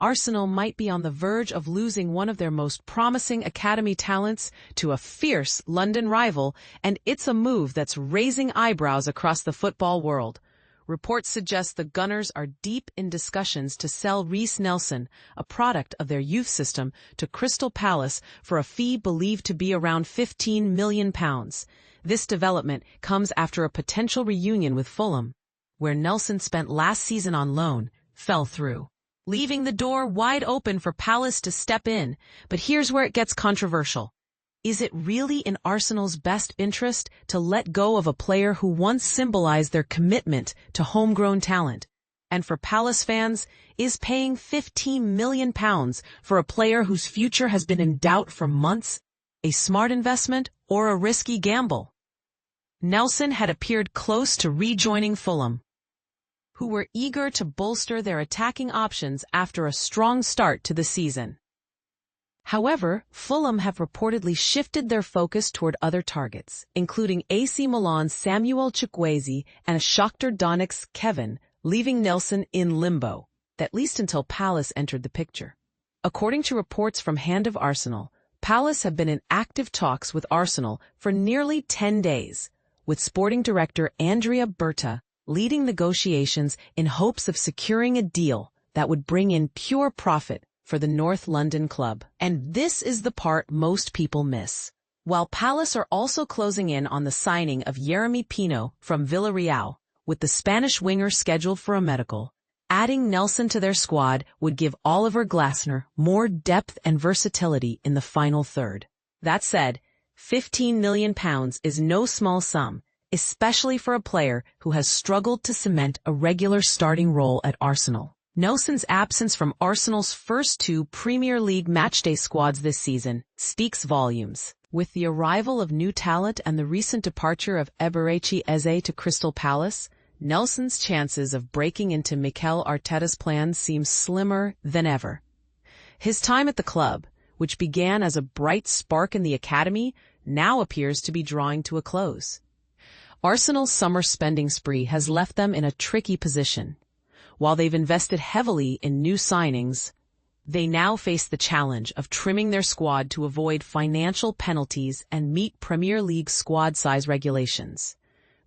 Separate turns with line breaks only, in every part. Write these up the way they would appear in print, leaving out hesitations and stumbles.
Arsenal might be on the verge of losing one of their most promising academy talents to a fierce London rival, and it's a move that's raising eyebrows across the football world. Reports suggest the Gunners are deep in discussions to sell Reiss Nelson, a product of their youth system, to Crystal Palace for a fee believed to be around £15 million. This development comes after a potential reunion with Fulham, where Nelson spent last season on loan, fell through, leaving the door wide open for Palace to step in. But here's where it gets controversial. Is it really in Arsenal's best interest to let go of a player who once symbolized their commitment to homegrown talent? And for Palace fans, is paying £15 million for a player whose future has been in doubt for months a smart investment or a risky gamble? Nelson had appeared close to rejoining Fulham, who were eager to bolster their attacking options after a strong start to the season. However, Fulham have reportedly shifted their focus toward other targets, including AC Milan's Samuel Chukwueze and Shakhtar Donetsk's Kevin, leaving Nelson in limbo, at least until Palace entered the picture. According to reports from Hand of Arsenal, Palace have been in active talks with Arsenal for nearly 10 days, with sporting director Andrea Berta leading negotiations in hopes of securing a deal that would bring in pure profit for the North London club. And this is the part most people miss. While Palace are also closing in on the signing of Yeremy Pino from Villarreal, with the Spanish winger scheduled for a medical, adding Nelson to their squad would give Oliver Glasner more depth and versatility in the final third. That said, £15 million is no small sum, especially for a player who has struggled to cement a regular starting role at Arsenal. Nelson's absence from Arsenal's first two Premier League matchday squads this season speaks volumes. With the arrival of new talent and the recent departure of Eberechi Eze to Crystal Palace, Nelson's chances of breaking into Mikel Arteta's plans seem slimmer than ever. His time at the club, which began as a bright spark in the academy, now appears to be drawing to a close. Arsenal's summer spending spree has left them in a tricky position. While they've invested heavily in new signings, they now face the challenge of trimming their squad to avoid financial penalties and meet Premier League squad size regulations.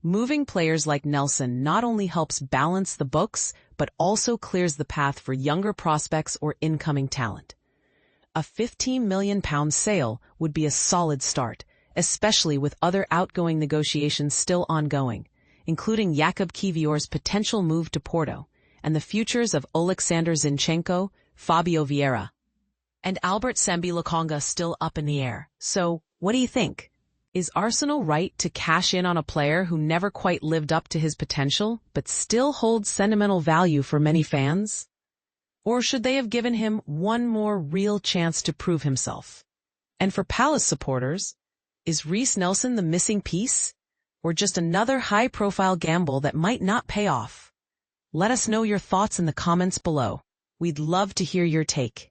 Moving players like Nelson not only helps balance the books, but also clears the path for younger prospects or incoming talent. A £15 million sale would be a solid start, especially with other outgoing negotiations still ongoing, including Jakub Kiwior's potential move to Porto, and the futures of Oleksandr Zinchenko, Fabio Vieira, and Albert Sambi Lokonga still up in the air. So, what do you think? Is Arsenal right to cash in on a player who never quite lived up to his potential, but still holds sentimental value for many fans? Or should they have given him one more real chance to prove himself? And for Palace supporters, is Reiss Nelson the missing piece, or just another high-profile gamble that might not pay off? Let us know your thoughts in the comments below. We'd love to hear your take.